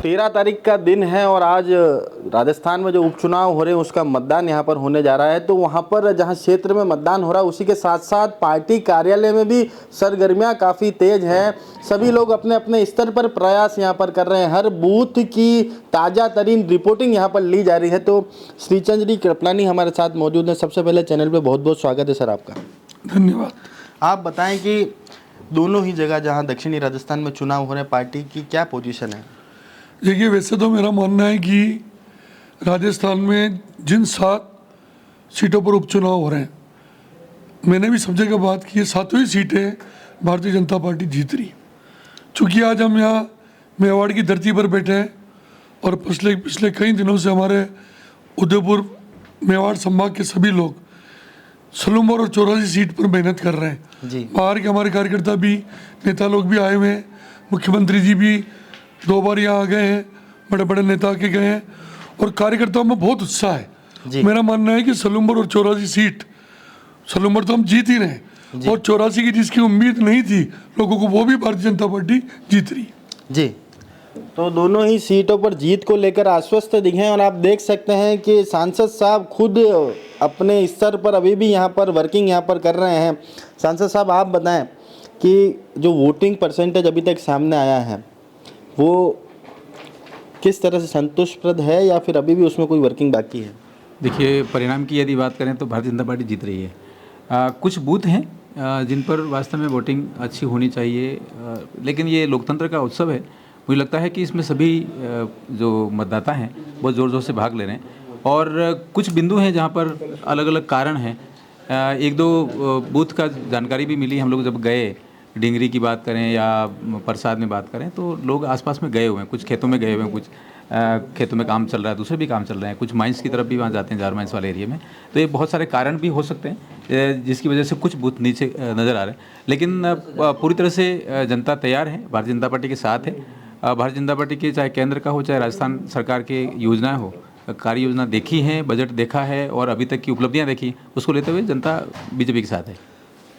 13 तारीख का दिन है और आज राजस्थान में जो उपचुनाव हो रहे हैं उसका मतदान यहाँ पर होने जा रहा है। तो वहाँ पर जहाँ क्षेत्र में मतदान हो रहा है उसी के साथ साथ पार्टी कार्यालय में भी सरगर्मियाँ काफ़ी तेज हैं। सभी लोग अपने अपने स्तर पर प्रयास यहाँ पर कर रहे हैं। हर बूथ की ताज़ा तरीन रिपोर्टिंग यहाँ पर ली जा रही है। तो श्रीचंद जी कृपलानी हमारे साथ मौजूद हैं। सबसे पहले चैनल पर बहुत बहुत स्वागत है सर आपका। धन्यवाद। आप बताएं कि दोनों ही जगह जहाँ दक्षिणी राजस्थान में चुनाव हो रहे हैं पार्टी की क्या पोजीशन है? देखिए, वैसे तो मेरा मानना है कि राजस्थान में जिन 7 सीटों पर उपचुनाव हो रहे हैं, मैंने भी सब जगह बात की है, 7वीं सीटें भारतीय जनता पार्टी जीत रही। चूँकि आज हम यहाँ मेवाड़ की धरती पर बैठे हैं और पिछले कई दिनों से हमारे उदयपुर मेवाड़ संभाग के सभी लोग सलूमर और 84 सीट पर मेहनत कर रहे हैं जी। बाहर के हमारे कार्यकर्ता भी, नेता लोग भी आए हुए हैं। मुख्यमंत्री जी भी 2 बार यहाँ आ गए हैं, बड़े बड़े नेता के गए हैं और कार्यकर्ताओं में बहुत उत्साह है। मेरा मानना है कि सलूमर और 84 सीट, सलूमर तो हम जीत ही रहे हैं और 84 की जिसकी उम्मीद नहीं थी लोगों को, वो भी भारतीय जनता पार्टी जीत रही जी। तो दोनों ही सीटों पर जीत को लेकर आश्वस्त दिखे हैं और आप देख सकते हैं कि सांसद साहब खुद अपने स्तर पर अभी भी यहाँ पर वर्किंग यहाँ पर कर रहे हैं। सांसद साहब आप बताएं कि जो वोटिंग परसेंटेज अभी तक सामने आया है वो किस तरह से संतुष्टप्रद है या फिर अभी भी उसमें कोई वर्किंग बाकी है? देखिए, परिणाम की यदि बात करें तो भारतीय जनता पार्टी जीत रही है। कुछ बूथ हैं जिन पर वास्तव में वोटिंग अच्छी होनी चाहिए, लेकिन ये लोकतंत्र का उत्सव है। मुझे लगता है कि इसमें सभी जो मतदाता हैं बहुत ज़ोर ज़ोर से भाग ले रहे हैं और कुछ बिंदु हैं जहाँ पर अलग अलग कारण हैं। 1-2 बूथ का जानकारी भी मिली। हम लोग जब गए, डिंगरी की बात करें या प्रसाद में बात करें, तो लोग आसपास में गए हुए हैं, कुछ खेतों में गए हुए हैं, कुछ खेतों में काम चल रहा है, दूसरे भी काम चल रहे हैं, कुछ माइंस की तरफ भी वहाँ जाते हैं, जार माइंस वाले एरिया में। तो ये बहुत सारे कारण भी हो सकते हैं जिसकी वजह से कुछ बूथ नीचे नज़र आ रहे हैं। लेकिन पूरी तरह से जनता तैयार है, भारतीय जनता पार्टी के साथ है। भारतीय जनता पार्टी के चाहे केंद्र का हो, चाहे राजस्थान सरकार की योजनाएं हो, कार्य योजना देखी है, बजट देखा है और अभी तक की उपलब्धियां देखी, उसको लेते हुए जनता बीजेपी के साथ है।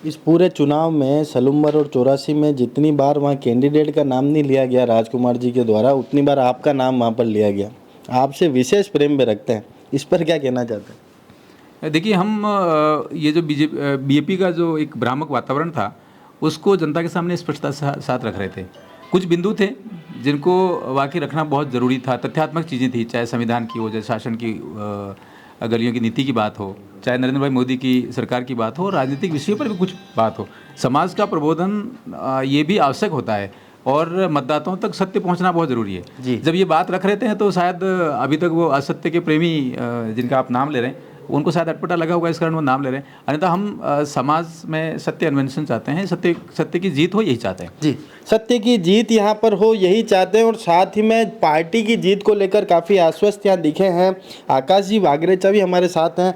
इस पूरे चुनाव में सलूमर और 84 में जितनी बार वहाँ कैंडिडेट का नाम नहीं लिया गया राजकुमार जी के द्वारा, उतनी बार आपका नाम वहाँ पर लिया गया। आपसे विशेष प्रेम में रखते हैं, इस पर क्या कहना चाहते हैं? देखिए, हम ये जो बीजेपी का जो एक भ्रामक वातावरण था उसको जनता के सामने स्पष्टता साथ रख रहे थे। कुछ बिंदु थे जिनको वाकई रखना बहुत ज़रूरी था, तथ्यात्मक चीज़ें थी, चाहे संविधान की हो, चाहे शासन की गलियों की नीति की बात हो, चाहे नरेंद्र भाई मोदी की सरकार की बात हो, राजनीतिक विषयों पर भी कुछ बात हो। समाज का प्रबोधन ये भी आवश्यक होता है और मतदाताओं तक सत्य पहुंचना बहुत ज़रूरी है। जब ये बात रख रहे थे तो शायद अभी तक वो असत्य के प्रेमी जिनका आप नाम ले रहे हैं उनको शायद अटपटा लगा होगा, इस कारण वो नाम ले रहे हैं। अन्यथा हम समाज में सत्य अन्वेषण चाहते हैं, सत्य की जीत हो, यही चाहते हैं। जी, सत्य की जीत यहाँ पर हो यही चाहते हैं और साथ ही में पार्टी की जीत को लेकर काफ़ी आश्वस्त यहाँ दिखे हैं। आकाश जी वागरेचा भी हमारे साथ हैं।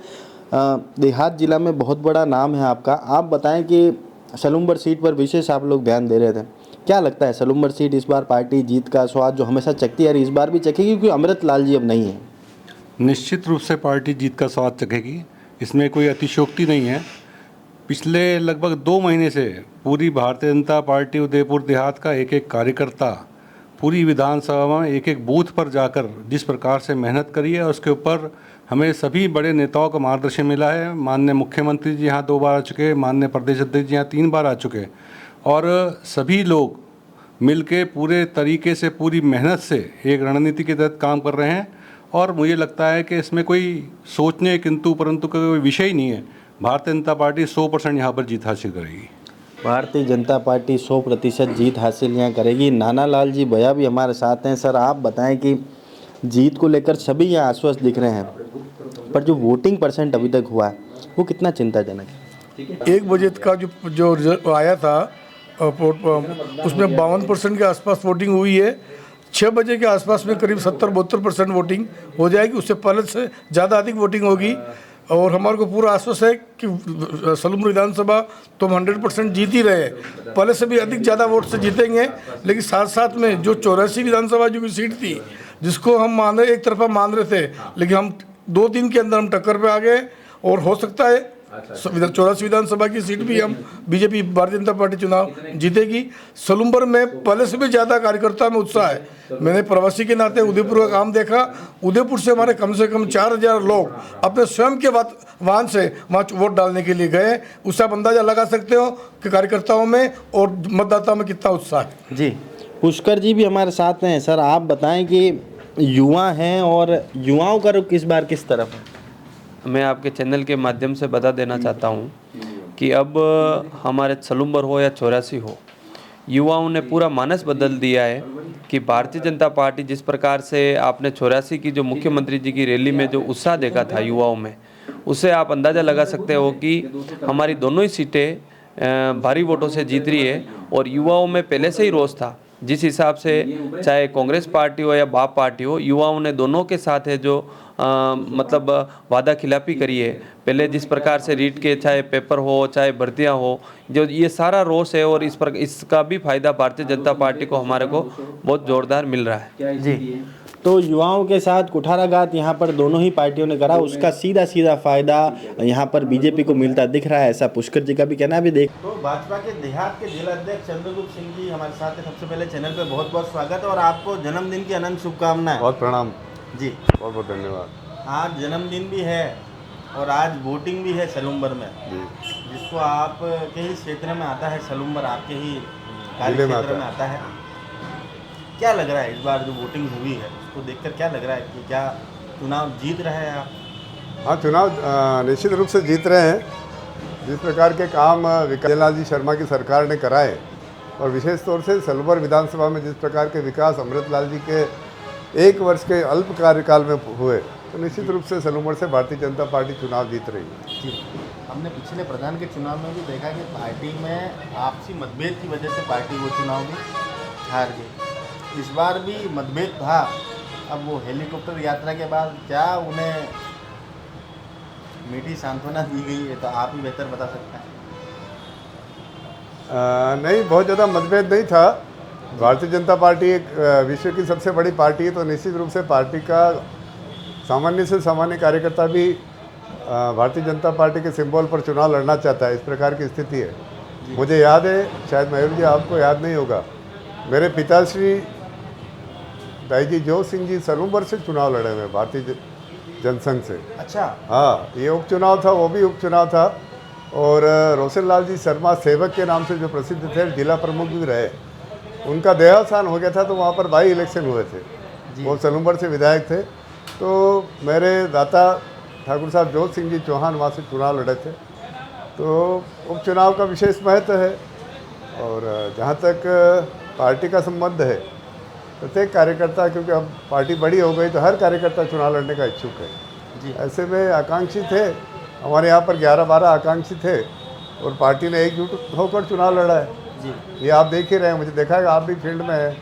देहात जिला में बहुत बड़ा नाम है आपका। आप बताएं कि सलूमर सीट पर विशेष आप लोग ध्यान दे रहे थे, क्या लगता है सलूमर सीट इस बार पार्टी जीत का स्वाद जो हमेशा चखती है इस बार भी चखेगी, क्योंकि अमृत लाल जी अब नहीं है? निश्चित रूप से पार्टी जीत का स्वाद चखेगी, इसमें कोई अतिशयोक्ति नहीं है। पिछले लगभग 2 महीने से पूरी भारतीय जनता पार्टी उदयपुर देहात का एक एक कार्यकर्ता पूरी विधानसभा में एक एक बूथ पर जाकर जिस प्रकार से मेहनत करी है, उसके ऊपर हमें सभी बड़े नेताओं का मार्गदर्शन मिला है। माननीय मुख्यमंत्री जी यहाँ 2 बार आ चुके, माननीय प्रदेश अध्यक्ष जी यहाँ 3 बार आ चुके और सभी लोग मिलके पूरे तरीके से पूरी मेहनत से एक रणनीति के तहत काम कर रहे हैं और मुझे लगता है कि इसमें कोई सोचने किंतु परंतु का कोई विषय ही नहीं है। भारतीय जनता पार्टी 100% यहाँ पर जीत हासिल करेगी। भारतीय जनता पार्टी 100% जीत हासिल यहाँ करेगी। नाना लाल जी भैया भी हमारे साथ हैं। सर आप बताएं कि जीत को लेकर सभी यहाँ आश्वस्त दिख रहे हैं, पर जो वोटिंग परसेंट अभी तक हुआ है वो कितना चिंताजनक है? 1 बजे का जो रिजल्ट आया था उसमें 52% के आसपास वोटिंग हुई है। 6 बजे के आसपास में करीब 70-72% वोटिंग हो जाएगी, उससे पहले से ज़्यादा अधिक वोटिंग होगी और हमारे को पूरा आश्वास है कि सलूमर विधानसभा तो हम 100% जीत ही रहे हैं, पहले से भी अधिक ज़्यादा वोट से जीतेंगे। लेकिन साथ साथ में जो 84 विधानसभा जो की सीट थी जिसको हम एक तरफा मान रहे थे, लेकिन हम 2 दिन के अंदर हम टक्कर पे आ गए और हो सकता है 84 विधानसभा की सीट भी हम बीजेपी भारतीय जनता पार्टी चुनाव जीतेगी। सलूम्बर में पहले से भी ज़्यादा कार्यकर्ता में उत्साह है। मैंने प्रवासी के नाते उदयपुर का काम देखा। उदयपुर से हमारे कम से कम 4000 लोग अपने स्वयं के वाहन से वहाँ वोट डालने के लिए गए। उससे आप अंदाजा लगा सकते हो कि कार्यकर्ताओं में और मतदाताओं में कितना उत्साह है। जी, पुष्कर जी भी हमारे साथ हैं। सर, आप बताएं कि युवा हैं और युवाओं का रुख इस बार किस तरफ है? मैं आपके चैनल के माध्यम से बता देना चाहता हूं कि अब हमारे सलूम्बर हो या 84 हो, युवाओं ने पूरा मानस बदल दिया है कि भारतीय जनता पार्टी जिस प्रकार से आपने 84 की जो मुख्यमंत्री जी की रैली में जो उत्साह देखा था युवाओं में, उससे आप अंदाज़ा लगा सकते हो कि हमारी दोनों ही सीटें भारी वोटों से जीत रही है। और युवाओं में पहले से ही रोष था, जिस हिसाब से चाहे कांग्रेस पार्टी हो या बाप पार्टी हो, युवाओं ने दोनों के साथ है जो मतलब वादा खिलाफी करी है। पहले जिस प्रकार से रीट के चाहे पेपर हो चाहे भर्तियां हो, जो ये सारा रोष है और इसका भी फायदा भारतीय जनता पार्टी को हमारे को बहुत जोरदार मिल रहा है। जी, तो युवाओं के साथ कुठाराघात यहाँ पर दोनों ही पार्टियों ने करा, उसका सीधा सीधा फायदा यहाँ पर बीजेपी को मिलता दिख रहा है, ऐसा पुष्कर जी का भी कहना है। अभी देख, तो भाजपा के देहात के जिला अध्यक्ष चंद्रगुप्त सिंह जी हमारे साथ हैं। सबसे पहले चैनल पे बहुत बहुत स्वागत है और आपको जन्मदिन की अनंत शुभकामनाएं। बहुत प्रणाम जी, बहुत बहुत धन्यवाद आज जन्मदिन भी है और आज वोटिंग भी है सलूम्बर में, जी। जिसको आपके ही क्षेत्र में आता है सलूम्बर, आपके ही कार्य जिले में क्षेत्र में आता है। क्या लग रहा है इस बार जो वोटिंग हुई है उसको देखकर क्या लग रहा है कि क्या चुनाव जीत रहे हैं आप? हाँ, चुनाव निश्चित रूप से जीत रहे हैं। जिस प्रकार के काम विकास जी शर्मा की सरकार ने कराए और विशेष तौर से सलूम्बर विधानसभा में जिस प्रकार के विकास अमृतलाल जी के 1 वर्ष के अल्प कार्यकाल में हुए, तो निश्चित रूप से सलूम्बर से भारतीय जनता पार्टी चुनाव जीत रही है। जी, हमने पिछले प्रधान के चुनाव में भी देखा कि पार्टी में आपसी मतभेद की वजह से पार्टी वो चुनाव में हार गई। इस बार भी मतभेद था। अब वो हेलीकॉप्टर यात्रा के बाद क्या उन्हें मीठी सांत्वना दी गई है, तो आप ही बेहतर बता सकते हैं। नहीं, बहुत ज़्यादा मतभेद नहीं था। भारतीय जनता पार्टी एक विश्व की सबसे बड़ी पार्टी है, तो निश्चित रूप से पार्टी का सामान्य से सामान्य कार्यकर्ता भी भारतीय जनता पार्टी के सिंबल पर चुनाव लड़ना चाहता है। इस प्रकार की स्थिति है। मुझे याद है, शायद मयूर जी आपको याद नहीं होगा, मेरे पिताश्री दाई जी जोत सिंह जी सलूम्बर से चुनाव लड़े हुए भारतीय जनसंघ से। अच्छा, हाँ, ये उपचुनाव था, वो भी उपचुनाव था। और रोशन लाल जी शर्मा सेवक के नाम से जो प्रसिद्ध थे, जिला प्रमुख भी रहे, उनका देहावसान हो गया था, तो वहाँ पर बाई इलेक्शन हुए थे। वो सलूम्बर से विधायक थे। तो मेरे दाता ठाकुर साहब जोत सिंह जी चौहान वहाँ से चुनाव लड़े थे। तो उपचुनाव का विशेष महत्व है। और जहाँ तक पार्टी का संबंध है, प्रत्येक कार्यकर्ता, क्योंकि अब पार्टी बड़ी हो गई तो हर कार्यकर्ता चुनाव लड़ने का इच्छुक है। जी, ऐसे में आकांक्षी थे, हमारे यहाँ पर 11-12 आकांक्षी थे और पार्टी ने एकजुट होकर चुनाव लड़ा है। जी, ये आप देख ही रहे हैं, मुझे देखा है, आप भी फील्ड में हैं,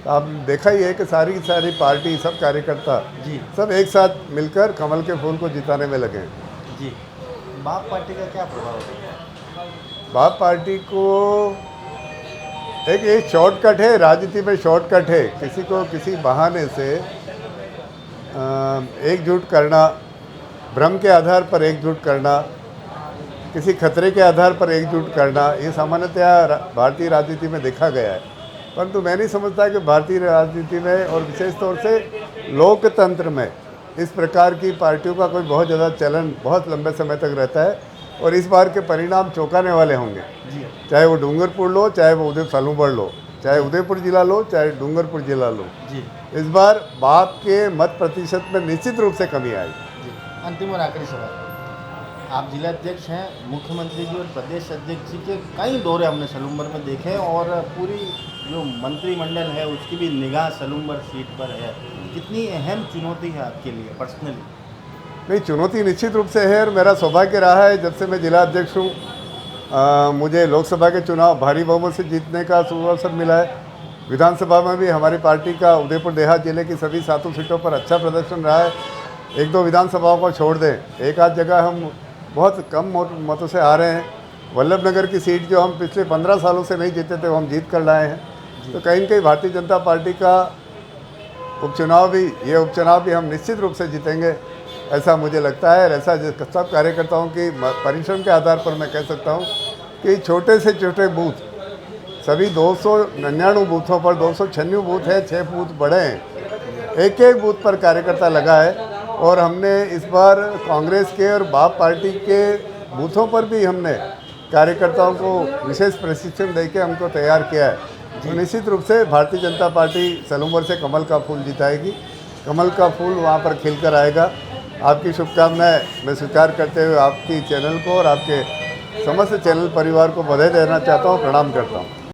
तो आप देखा ही है कि सारी की सारी पार्टी, सब कार्यकर्ता, जी, सब एक साथ मिलकर कमल के फूल को जिताने में लगे हैं। जी। बाप पार्टी का क्या प्रभाव है? बाप पार्टी को एक शॉर्टकट है, राजनीति में शॉर्टकट है। किसी को किसी बहाने से एकजुट करना, भ्रम के आधार पर एकजुट करना, किसी खतरे के आधार पर एकजुट करना, ये सामान्यतया भारतीय राजनीति में देखा गया है। परंतु मैं नहीं समझता कि भारतीय राजनीति में और विशेष तौर से लोकतंत्र में इस प्रकार की पार्टियों का कोई बहुत ज़्यादा चलन बहुत लंबे समय तक रहता है। और इस बार के परिणाम चौंकाने वाले होंगे। चाहे वो डूंगरपुर लो, चाहे वो सलूम्बर लो, चाहे उदयपुर जिला लो, चाहे डूंगरपुर जिला लो, जी, इस बार बाप के मत प्रतिशत में निश्चित रूप से कमी आई। जी। अंतिम और आखिरी सवाल, आप जिला अध्यक्ष हैं, मुख्यमंत्री जी और प्रदेश अध्यक्ष जी के कई दौरे हमने सलूम्बर में देखे और पूरी जो मंत्रिमंडल है उसकी भी निगाह सलूम्बर सीट पर है। कितनी अहम चुनौती है आपके लिए पर्सनली? नहीं, चुनौती निश्चित रूप से है और मेरा सौभाग्य रहा है जब से मैं जिला अध्यक्ष हूँ, मुझे लोकसभा के चुनाव भारी बहुमत से जीतने का सुअवसर मिला है। विधानसभा में भी हमारी पार्टी का उदयपुर देहात जिले की सभी 7 सीटों पर अच्छा प्रदर्शन रहा है। 1-2 विधानसभाओं को छोड़ दें, एक आध जगह हम बहुत कम मतों से आ रहे हैं। वल्लभनगर की सीट जो हम पिछले 15 सालों से नहीं जीते थे, वो हम जीत कर लाए हैं। तो कहीं न कहीं भारतीय जनता पार्टी का ये उपचुनाव भी हम निश्चित रूप से जीतेंगे। ऐसा मुझे लगता है। और ऐसा सब कार्यकर्ताओं की परिश्रम के आधार पर मैं कह सकता हूँ कि छोटे से छोटे बूथ, सभी 299 बूथों पर 296 बूथ है, 6 बूथ बड़े हैं, एक एक बूथ पर कार्यकर्ता लगा है। और हमने इस बार कांग्रेस के और बाप पार्टी के बूथों पर भी हमने कार्यकर्ताओं को विशेष प्रशिक्षण देके हमको तैयार किया है। तो निश्चित रूप से भारतीय जनता पार्टी सलूम्बर से कमल का फूल जिताएगी, कमल का फूल वहाँ पर खिलकर आएगा। आपकी शुभकामनाएं मैं स्वीकार करते हुए आपकी चैनल को और आपके समस्त चैनल परिवार को बधाई देना चाहता हूँ, प्रणाम करता हूँ।